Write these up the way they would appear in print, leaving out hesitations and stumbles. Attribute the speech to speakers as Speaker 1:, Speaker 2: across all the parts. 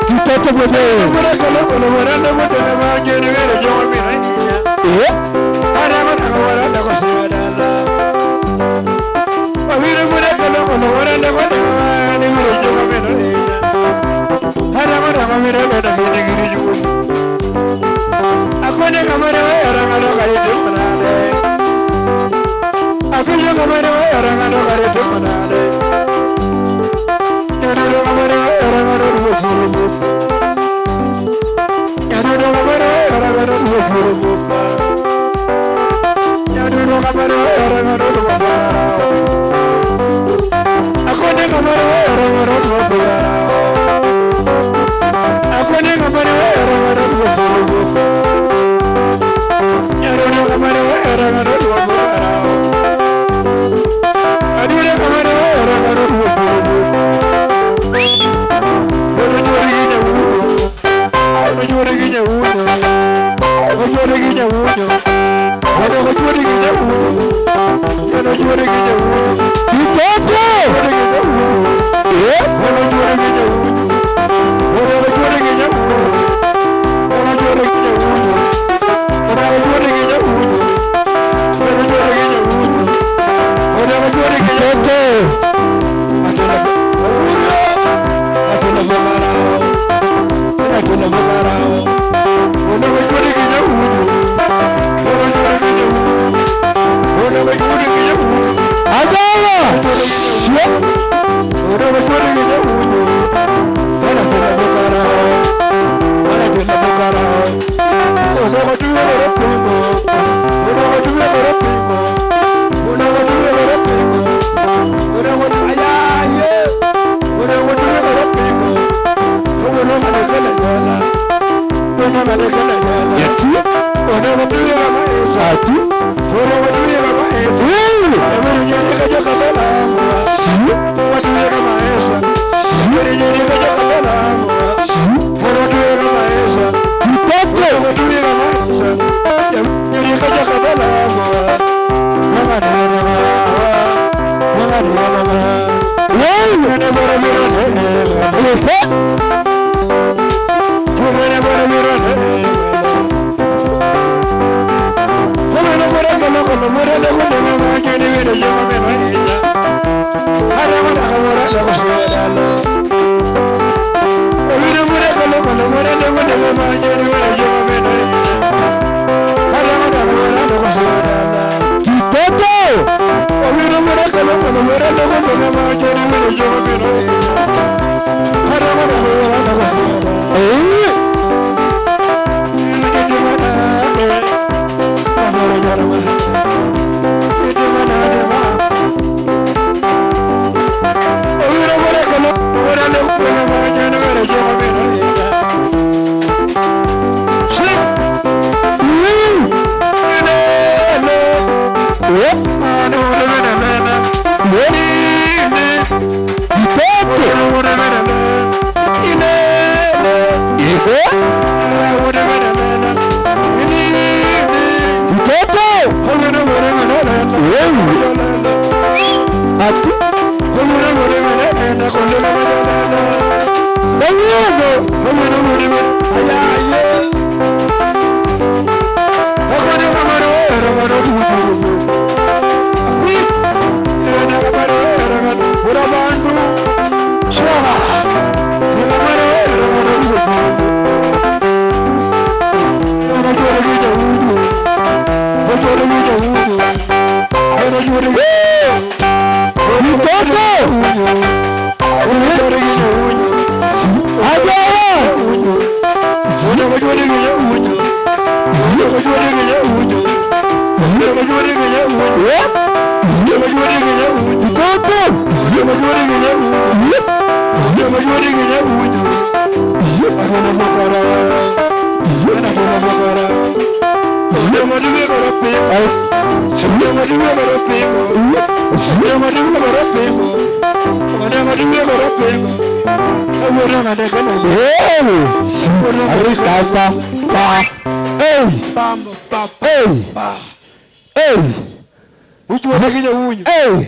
Speaker 1: Kitoto mwenyewe.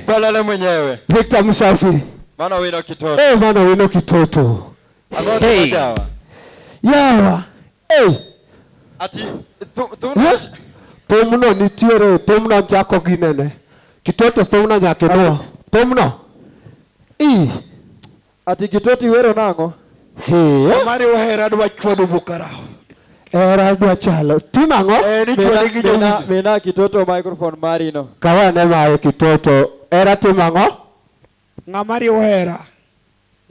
Speaker 1: Balala mwenyewe.
Speaker 2: Victor Msafi.
Speaker 1: Maana wino kitoto.
Speaker 2: Maana wino kitoto.
Speaker 1: Hey.
Speaker 2: Yawa.
Speaker 1: Ati
Speaker 2: Tomno nitiere, tomno jako ginene. Kitoto tomno nyake no. Tomno.
Speaker 1: Ati kitoti wero nango.
Speaker 3: Mari wahera dwa chwado bukarao.
Speaker 2: Era dwa chalo. Timango?
Speaker 1: Mina kitoto microphone mari no.
Speaker 2: Kawane mae kitoto. Era timango?
Speaker 3: Ngamari wahera.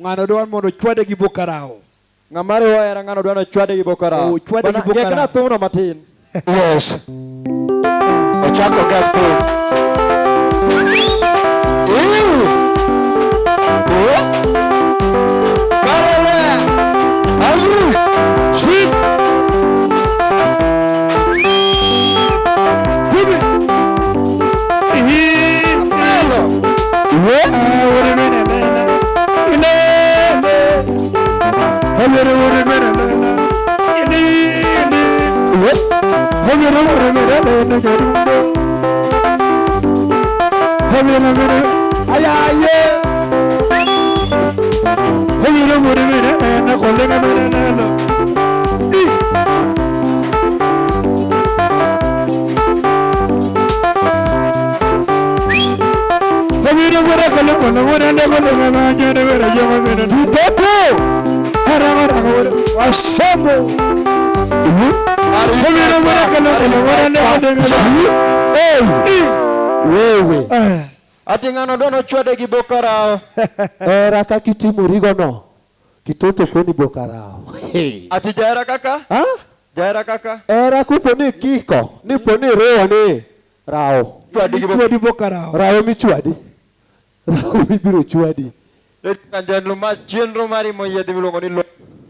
Speaker 3: Ngano doan mondo chwade gi bukarao.
Speaker 1: Ngamari wahera ngano doan chwade gi bukarao.
Speaker 3: Chwade gi bukarao.
Speaker 1: Kena tomno matin.
Speaker 2: Yes. Ochako gato.
Speaker 1: Ati ngano dono chwade gi bokarao.
Speaker 2: Era kakitimu rigo no. Kitoto koni bokarao.
Speaker 1: Ati jaira kaka? Jaira kaka?
Speaker 2: Era kupo ni kiko. Nipo ni reo ni rao.
Speaker 3: Chwadi bokarao.
Speaker 2: Rao mi chwadi. Rao mi biro chwadi.
Speaker 1: Kanjan luma chenro mari moyedi milongo ni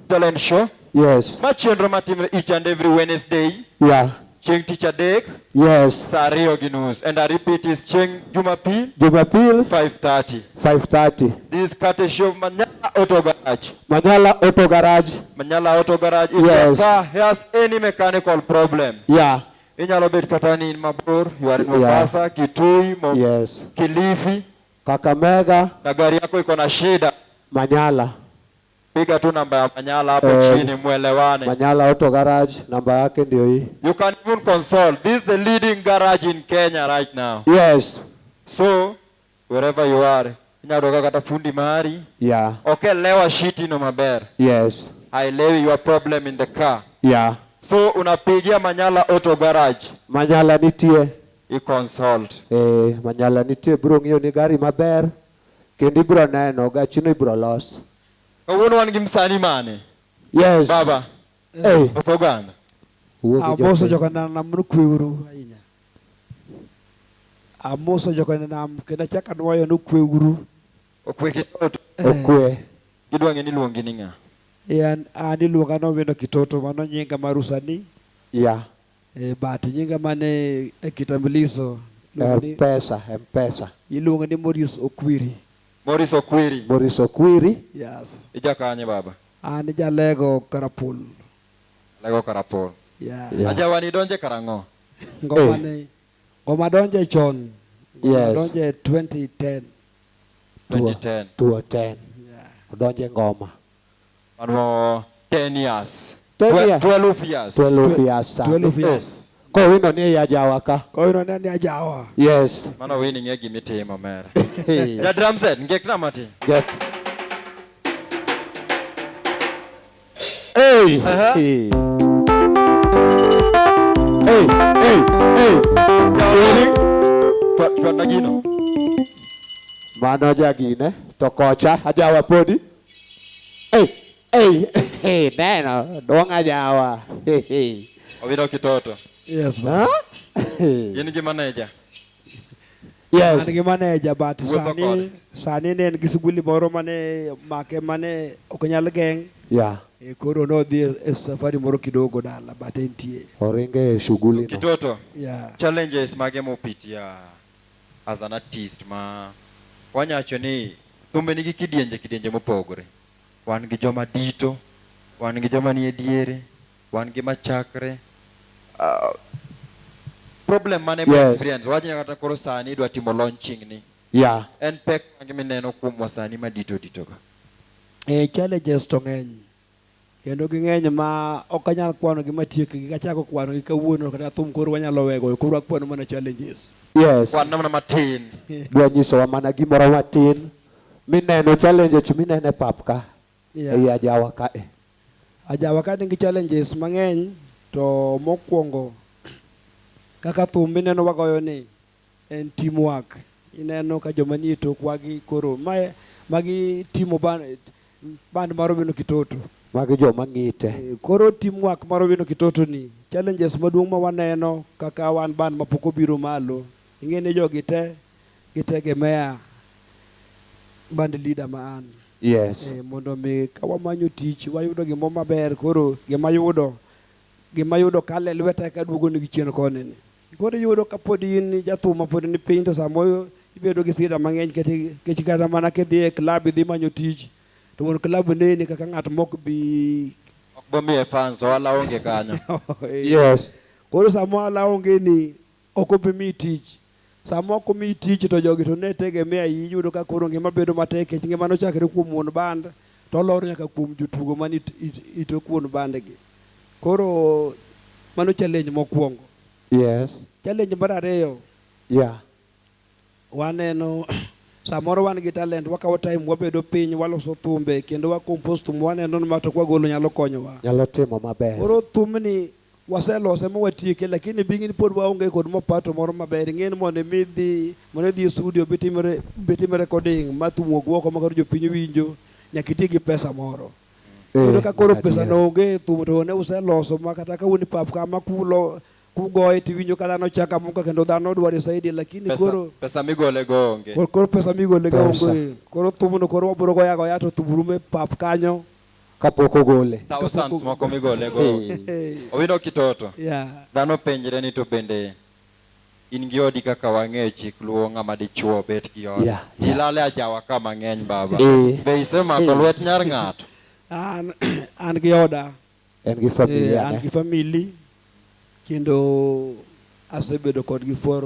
Speaker 1: talent show.
Speaker 2: Yes.
Speaker 1: Ma chenro matim each and every Wednesday.
Speaker 2: Yeah.
Speaker 1: Cheng teacher dek.
Speaker 2: Yes.
Speaker 1: Sario ginus. And I repeat is Cheng Jumapil. 5:30.
Speaker 2: 5:30.
Speaker 1: This courtesy show Manyala Auto Garage.
Speaker 2: Manyala Auto Garage.
Speaker 1: Manyala Auto Garage. If
Speaker 2: yes.
Speaker 1: your car has any mechanical problem.
Speaker 2: Yeah.
Speaker 1: Inyalo bet katani in Mabur. You are in Mombasa, Kitui,
Speaker 2: yes.
Speaker 1: Kilifi,
Speaker 2: Kakamega.
Speaker 1: Na gari yako iko na shida.
Speaker 2: Manyala.
Speaker 1: Piga tu namba ya Manyala hapo chini muelewane.
Speaker 2: Manyala Auto Garage, namba yake ndio hii.
Speaker 1: You can even consult. This is the leading garage in Kenya right now.
Speaker 2: Yes.
Speaker 1: So, wherever you are, inyaroga kata fundi mahari.
Speaker 2: Yeah.
Speaker 1: Okay, lewa shiti no maber.
Speaker 2: Yes.
Speaker 1: I lay your problem in the car.
Speaker 2: Yeah.
Speaker 1: So, unapigia Manyala Auto Garage.
Speaker 2: Manyala nitie.
Speaker 1: I-consult.
Speaker 2: Manyala nitie bro ng'iyo ni gari maber. Kendi bro neno gachino ibro los.
Speaker 1: Kawuono wan gi msani mane?
Speaker 2: Yes.
Speaker 1: Baba. Osoganda.
Speaker 3: Amoso jokana namnu kweuru ahinya. Amoso jokana nam kenda chaka nwayo no kweuru.
Speaker 1: Okwe kitoto.
Speaker 2: Okwe.
Speaker 1: Gidwa ng'eni luongi ni ng'a?
Speaker 3: Ani luonga no wendo kitoto mano nyinga marusani.
Speaker 2: Yeah.
Speaker 3: But nyinga mane kitambulisho.
Speaker 2: Mpesa.
Speaker 3: Iluonga ni Morris Okwiri.
Speaker 1: Morris Okwiri.
Speaker 2: Morris Okwiri.
Speaker 3: Yes.
Speaker 1: Ija kanye baba?
Speaker 3: Ani jalego Karapul.
Speaker 1: Lego karapol.
Speaker 3: Yeah.
Speaker 2: Yeah.
Speaker 1: Ajawani donje karango.
Speaker 3: Ngoma donje chon. Ngoma
Speaker 2: Yes.
Speaker 3: donje 2010.
Speaker 1: 2010.
Speaker 2: 2010
Speaker 3: Yeah.
Speaker 2: odonje ngoma
Speaker 1: Manmo 10 years.
Speaker 2: 10 years.
Speaker 1: 12 years.
Speaker 2: 12 years sani.
Speaker 3: 12 years.
Speaker 2: Kowino ni ya jawa ka.
Speaker 3: Koino nani ajawa.
Speaker 2: Yes.
Speaker 1: Mano winning e gimitimo mera.
Speaker 2: Hey.
Speaker 1: Ja drum set ngek namati.
Speaker 2: Get. Hey.
Speaker 1: Aha.
Speaker 2: Hey. Hey. Hey.
Speaker 1: Chwa nagino.
Speaker 2: Mano jagine to kocha ajawa podi. Hey, neno dong ajawa. Hey.
Speaker 1: Owino kitoto.
Speaker 3: Yes, ba.
Speaker 2: Huh? Hey.
Speaker 1: In gi manager.
Speaker 2: Yes.
Speaker 3: An gi manager but
Speaker 1: Wuotho kode.
Speaker 3: sani ne en gi suguli moro mane make mane ok nyal geng.
Speaker 2: Yeah.
Speaker 3: E koro no dhi e safari moro kidogo dala but entie.
Speaker 2: Oringe shughuli no.
Speaker 1: Kitoto.
Speaker 3: Yeah.
Speaker 1: Challenges mage mopitia as an artist ma wanyacho ni thumbe nigi kidienje mopogore. Wan gi joma dito, wan gi joma nie diere, wan gi machakre. Problem mane mo
Speaker 2: Yes.
Speaker 1: experience wajnya kata koro sani idwa timo launching ni.
Speaker 2: Yeah.
Speaker 1: En pek mage mineno kuom wasani ma dito ka.
Speaker 3: Challenges to ng'eny. Kendo ging'eny ma ok anyal kwano gi matiek gi kachako kwano gi kawuono kata thum koro wanyalo wego koro akwano mana challenges.
Speaker 2: Yes.
Speaker 1: Wan namna matin.
Speaker 2: Dwa nyisowa mana gimoro matin mineno challenge minene pap ka.
Speaker 3: Yeah.
Speaker 2: Ei ajawa ka.
Speaker 3: Ajawa ka nigi challenges mang'eny to mokwongo kaka thum mineno wagoyo ni en teamwork. Ineno ka joma nie tokwa gi koro magi timo band mar Owino Kitoto.
Speaker 2: Magi joma ng'ite.
Speaker 3: Koro teamwork mar Owino Kitoto ni challenges maduong' ma waneno kaka wan band mapok obiro malo. Ing'eni jogi te gitegemea band leader ma an.
Speaker 2: Yes.
Speaker 3: Mondo mi ka wamanyo tich wayudo gimoro maber koro gima yudo kale lweta ka duogo ni chien koni ni. Koro yudo ka pod in jathum ma pod ni piny to samoyo ibedo gi sida mang'eny kech kata mana kidhi e club idhi manyo tich to mon club neni kaka ng'at mok bi
Speaker 1: Ok bomiye fans wala onge kanyo.
Speaker 2: Yes.
Speaker 3: Koro samo ala onge ni ok obi mi tich. Samo ok mi tich to jogi to ne tegemea yudo ka koro ngima bedo matek kech ngima no chakre kuom wuon band to lor nyaka kuom jotugo mani ito kuon band gi. Koro mano challenge mokwongo.
Speaker 2: Yes.
Speaker 3: Challenge mar ariyo
Speaker 2: Yeah.
Speaker 3: waneno samoro wan gi talent wakawo time wabedo piny waloso thumbe kendo wa compose thum waneno ma to kwagolo nyalo konyowa.
Speaker 2: Nyalo timo maber.
Speaker 3: Koro thumni waselose ma watieke lakini bing'ini pod waonge kod mapato moro maber. Ing'eni mondo dhi studio bitime recording ma thum ogwoko ma koro jopiny winjo nyaka iti gi pesa moro. Kendo ka koro pesa no onge thum to ne useloso ma kata ka uni pap kama kugoye tiwinjo ka dhano chaka muka kendo dhano dware saidi lakini koro
Speaker 1: Pesa migole go onge.
Speaker 3: koro pesa migole ga onge. Koro thumno koro wabiro goyago ya to thumurume pap kanyo.
Speaker 2: Kapok ogole.
Speaker 1: Thousands moko migole go onge. Owino Kitoto.
Speaker 3: Yeah.
Speaker 1: Dhano penjre ni to bende in gi odi kaka wang'eyo chik luwo ng'ama dichuo bet gi odi.
Speaker 2: Yeah,
Speaker 1: Ji lale ajawa ka mang'eny baba. Be isemako
Speaker 2: Eh.
Speaker 1: lwet nyar ng'ato.
Speaker 3: An gi oda.
Speaker 2: En gi familia
Speaker 3: An
Speaker 2: ne.
Speaker 3: gi family. Kendo asebedo kodgi for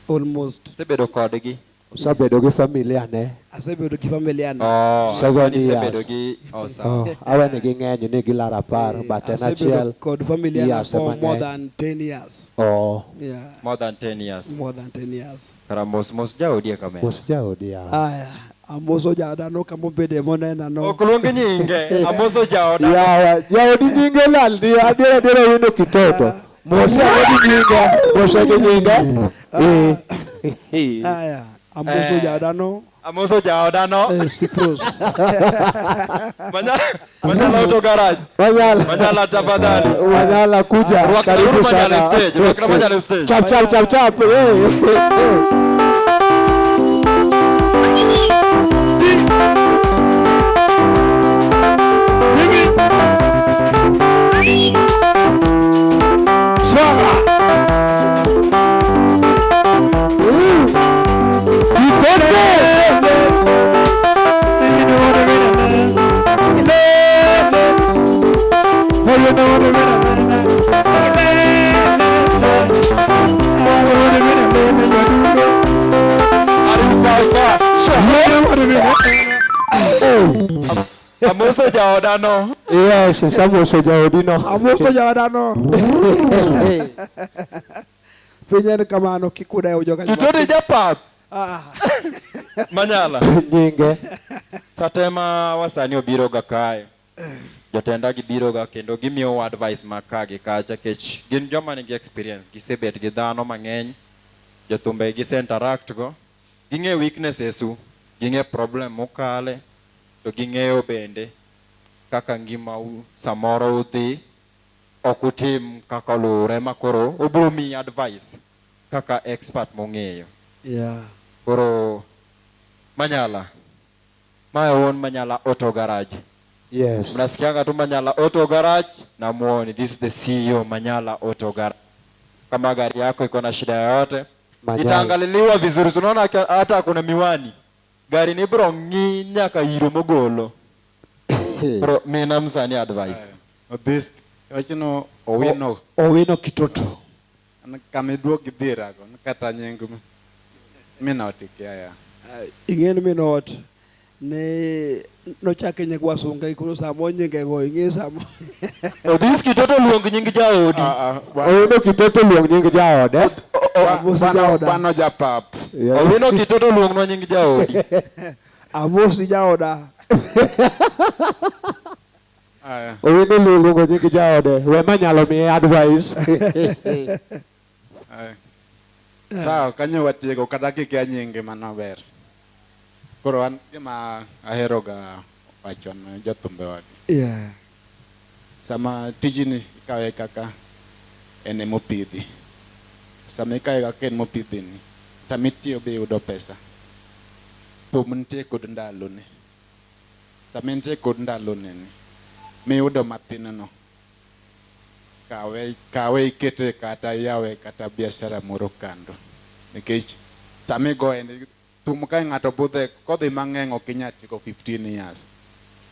Speaker 3: almost.
Speaker 1: Sebedo kodgi.
Speaker 2: Osabedo gi familia ne.
Speaker 3: Asebedo gi familia na.
Speaker 1: Oh,
Speaker 2: 7
Speaker 1: ani sebedo
Speaker 2: years.
Speaker 1: gi sawa.
Speaker 2: Awe ni gi ng'eny ni gi lar apar but en
Speaker 3: Asebedo
Speaker 2: achiel.
Speaker 3: kod familia na
Speaker 2: Years
Speaker 3: for more
Speaker 2: mang'eny.
Speaker 3: than 10 years.
Speaker 2: Oh.
Speaker 3: Yeah.
Speaker 1: More than 10 years.
Speaker 3: More than 10 years.
Speaker 1: Kara mos jaodi kamera.
Speaker 2: Mos jaodi ya.
Speaker 3: Aya, amoso jadano kamo bede monena no.
Speaker 1: Ok luongi nyinge, amoso jaoda.
Speaker 2: Yawa, jaodi nyinge lal di adiera Owino Kitoto. Mose gi nyinge. Mose gi nyinge.
Speaker 3: Aya, amoso jadano.
Speaker 1: Amoso jaoda no.
Speaker 3: Cyprus.
Speaker 1: Manyala auto garage. Manyala tafadhali.
Speaker 2: Wanyala kuja.
Speaker 1: Karibu sana. Rwakna Manyala stage.
Speaker 2: Chap.
Speaker 1: Amoso jaodano.
Speaker 2: Yes, samoso jaodino.
Speaker 3: Amoso jaodano. Penyen kamano kikuda ujoka.
Speaker 1: Kitoto japap. Manyala.
Speaker 2: Nyinge.
Speaker 1: Satema wasani obiro ga kae. Jotenda gibiro ga kendo gimiyo advice makagi kacha kech gin joma nigi experience gisebet gi dhano mang'eny. Jothumbe gise interact go. Ging'e weaknesses u, ging'e problem mokale, to ging'eyo bende kaka ngima u samoro udhi ok utim kaka luwore makoro obiro miyi advice kaka expert mong'eyo.
Speaker 3: Yeah.
Speaker 1: Koro Manyala, mae wuon Manyala Auto Garage.
Speaker 2: Yes.
Speaker 1: Mnasikianga tu Manyala Auto Garage na muone, this is the CEO Manyala Auto Garage. Kama gari yako iko na shida yoyote, itaangaliliwa vizuri. Unaona hata kuna miwani. Gari ni bro nyaka hiro mogolo. Bro mina msani advice.
Speaker 4: This wachino
Speaker 3: Owino Kitoto.
Speaker 4: Kamidwok gidhirago kata nying minotikia ya.
Speaker 3: Ingen minot ne nochake nyeg wasunga ikuno samo nyinge go inge samo.
Speaker 1: This Kitoto luong nying jaodi.
Speaker 2: Owino Kitoto luong nying jaode.
Speaker 4: Bano japap.
Speaker 1: Owino Kitoto luong no nying jaodi.
Speaker 3: Amosi jaoda.
Speaker 2: Owino luong nying jaode. We manyalo miye advice.
Speaker 4: Sao kanyo watiego kata kikia nyinge manober. Koro an gima ahero ga wachon jothumbe wagi.
Speaker 3: Yeah.
Speaker 4: Sama tijini ikawe kaka ene mopidhi. Sama ikawe kaka ene mopidhi ni. Sama itiyo be yudo pesa. Thum nitie kod ndalone. Sama nitie kod ndalone ni. Miyudo mathinno. Kawe ikete kata yawe kata biashara moro kando. Nikech sama igoye thum ka ng'ato budhe kodhi mang'eny ok inyal tieko 15 years.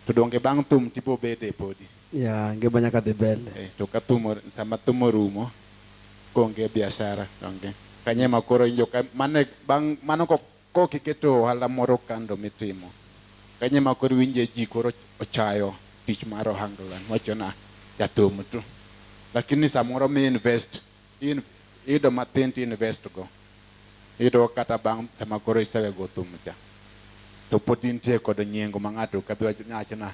Speaker 4: To donge bang' thum tipo bede podi.
Speaker 3: Yeah, ngima nyaka dhi mbele.
Speaker 4: To ka thum sama thum orumo konge biashara donge. Kanye makoro injo mane bang' mano ko kiketo ohala moro kando mitimo. Kanye makoro winje ji koro ochayo tich mar ohangla wachona jathum tu. Lakini samoro mi invest ido mathin ti invest go. Ido kata bang' sama koro isawe go thum cha. To podi nitie kod nyengo ma ng'ato kabi wachona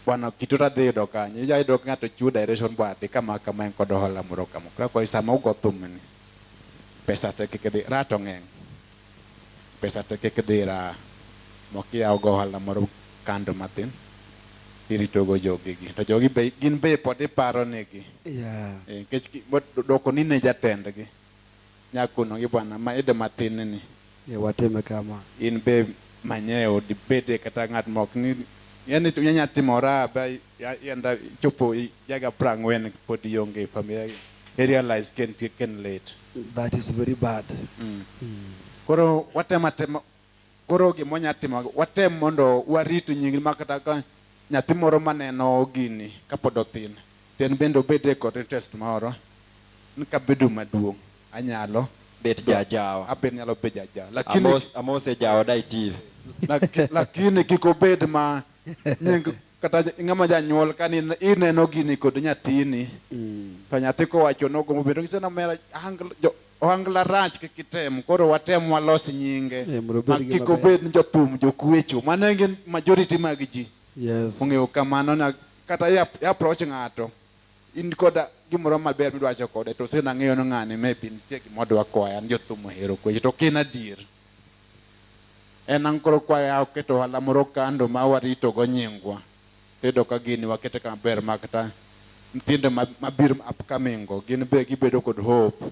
Speaker 4: bwana Kitoto dhi yudo kanye. Ija yudo ng'ato chiwo direction bwadhi kama en kod ohala moro kamo. Kwa sama ugo thum ni pesa te kikidhi rato ng'eny. Pesa te kikidhi ra mokia ugo ohala moro kando mathin. Irito go jogi gi. To jogi be gin be podi paro negi.
Speaker 3: Yeah.
Speaker 4: Kech doko ni ne jatend gi. Nyakuno gi bwana ma ide mathin ni.
Speaker 3: Yeah, wateme kama.
Speaker 4: In be manyeo di bede kata ng'at mok ni yani tu nyanya timora ba yanda chopo yaga prangwen podi yonge familia. Realize can late.
Speaker 3: That is very bad.
Speaker 4: Koro watema koro gi monya timo watem mondo waritu nyingi makata ka nyathi moro maneno gini kapodo thin ten bendo bede kod interest moro nkabedo maduong' anyalo
Speaker 1: Bet jajawa.
Speaker 4: aben nyalo be jajawa lakini
Speaker 1: Amose jaoda itiv.
Speaker 4: lakini kiko bed ma nying kata ng'ama janyuol kani ineno gini kod nyathini to nyathi ko wacho nogo mobedo gisena mera ohangla rach kikitem koro watem walos nyinge kiko bed ni jothum jokwecho manengi majority mag ji.
Speaker 3: Yes.
Speaker 4: Ong'eyo kamano na kata ya approach ng'ato in koda gimoro maber midwacho kode to sena ng'eyo no ng'ane maybe nitie gimodwa kwaya jothum ohero kwecho to kin adier en ankoro kwaya oketo ohala moro kando ma warito go nyingwa tedo ka gini wakete maber makata nyithindo mabiro upcoming go gin be gibedo kod hope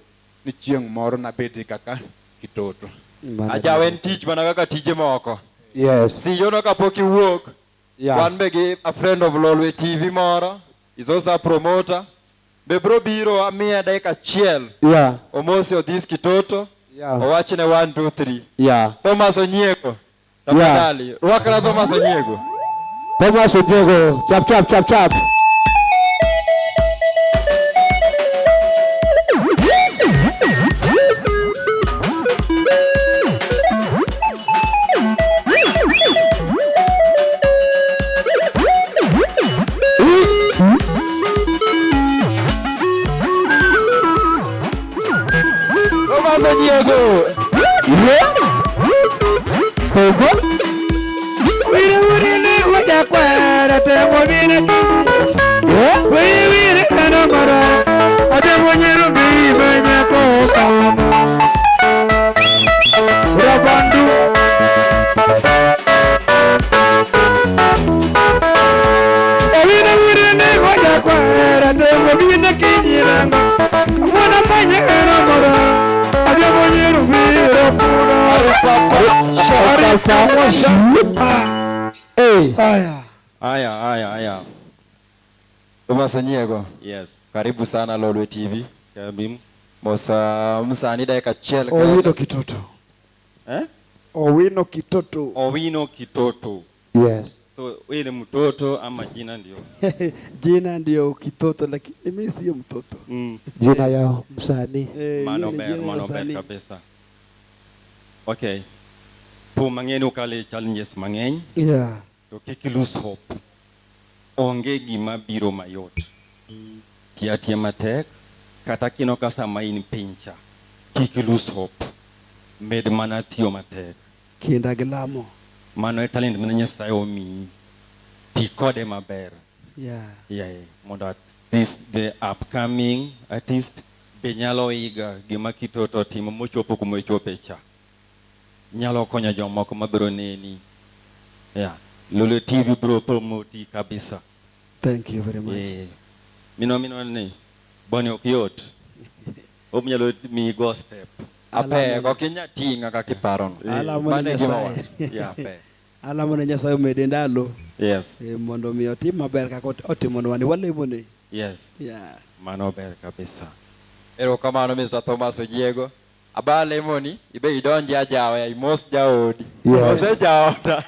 Speaker 4: ni chieng' moro na bedi kaka Kitoto.
Speaker 1: Ajawen tich mana kaka tije moko.
Speaker 2: Yes.
Speaker 1: Si yono kapok iwuok.
Speaker 2: Yeah.
Speaker 1: One be a friend of Lolwe TV moro. He's also a promoter. Be bro biro amia dakika achiel.
Speaker 2: Yeah.
Speaker 1: Omosi odhis Kitoto.
Speaker 2: Yeah.
Speaker 1: Owachne 1 2 3.
Speaker 2: Yeah.
Speaker 1: Thomas Onyiego. Tafadhali. Rwakna Thomas Onyiego.
Speaker 2: Thomas Onyiego. Chap.
Speaker 1: Thomas Onyiego.
Speaker 2: Yeah. Pogo.
Speaker 3: Wire wire ne waja kwara te mobile.
Speaker 2: Yeah.
Speaker 3: Wire wire kana mara. Ade monyero bi banya ko kama. Rabandu. Wire wire ne waja kwara te mobile kinyiranga. Mwana panya kana mara. Ade monyero bi pura.
Speaker 2: Hey.
Speaker 3: Aya.
Speaker 1: Thomas Onyiego.
Speaker 5: Yes.
Speaker 1: Karibu sana Lolwe TV.
Speaker 5: Kabim.
Speaker 1: Mosa msani dakika chel.
Speaker 3: Owino Kitoto.
Speaker 5: Eh?
Speaker 3: Owino Kitoto.
Speaker 5: Owino Kitoto.
Speaker 2: Yes.
Speaker 5: So wewe ni mtoto ama jina ndio?
Speaker 3: Jina ndio Kitoto lakini mimi sio mtoto.
Speaker 2: Jina yao msanii.
Speaker 5: Manober kabisa. Okay. Po mang'eny ukale challenges mang'eny.
Speaker 3: Yeah.
Speaker 5: To kik lose hope. Onge gima biro mayot. Tiatia matek kata kino kasama in pincha. Kik lose hope. Med mana tiyo matek.
Speaker 3: Kinda gilamo.
Speaker 5: Mano e talent mane Nyasaye omiyi. Ti kode maber.
Speaker 3: Yeah.
Speaker 5: Mondo at least the upcoming artist be nyalo iga gima Kitoto timo mochopo kuma ochope cha. Nyalo konyo jomoko mabiro neni. Lolwe TV bro promoti kabisa.
Speaker 3: Thank you very much.
Speaker 5: Mino ni boni okiyot. Omnyalo mi go step.
Speaker 1: Ape kokinya tinga kakiparon.
Speaker 3: Mane Nyasaye.
Speaker 1: Ape.
Speaker 3: Alamo ne Nyasaye omede ndalo.
Speaker 5: Yes.
Speaker 3: Mondo mi otim maber kaka otimo wani walemone.
Speaker 5: Yes.
Speaker 3: Yeah.
Speaker 5: Mano ber kabisa.
Speaker 1: Erokamano Mr. Thomas Onyiego. Aba lemoni ibe idonji ajawa imos jaodi.
Speaker 2: Yes.
Speaker 1: Ose jaoda.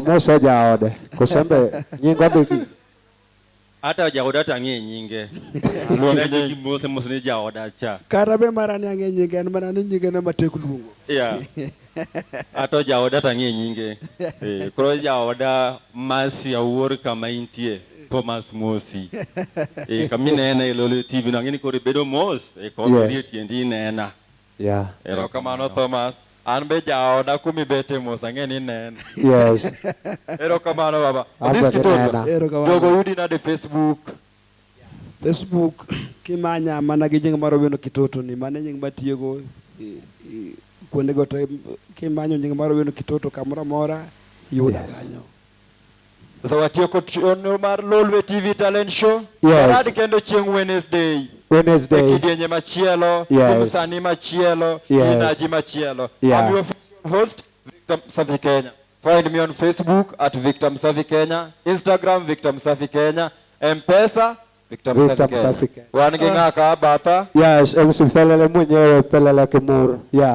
Speaker 2: Mosa jaode. Kosembe nyinga beki.
Speaker 5: Hata jaoda tangi nyinge. Luonga nyingi mose ni jaoda cha.
Speaker 3: Karabe marani ang'e nyinge en mana ni nyinge na matek luongo.
Speaker 5: Yeah. Ato jaoda tangi nyinge. Koro jaoda masi awuor kama intie. Thomas Mosi. Kamine ena Lolwe TV na ngini kore bedo mos. Koro tiendi nena.
Speaker 2: Yeah.
Speaker 1: Erokamano Thomas. An be jaoda kumi bete mos ang'eni nen.
Speaker 2: Yes.
Speaker 1: Erokamano baba.
Speaker 2: Abba Kitoto.
Speaker 1: Jogo yudi na de Facebook.
Speaker 3: Facebook kimanya mana gi nying mar Owino Kitoto ni mane nying matiyogo kuonde go to kimanyo nying mar Owino Kitoto kamora mora yuda kanyo.
Speaker 1: So watieko ono mar Lolwe TV talent show.
Speaker 2: Yes.
Speaker 1: Rad kendo chieng' Wednesday. Kidienje machielo, kumsani machielo, inaji machielo. I'm your host, Victor Msafi Kenya. Find me on Facebook at Victor Msafi Kenya, Instagram Victor Msafi Kenya, M-Pesa Victor Msafi Kenya. Wangi ngaka bata.
Speaker 2: Yes, MC Pelele mwenyewe Pelele Kimur. Yeah.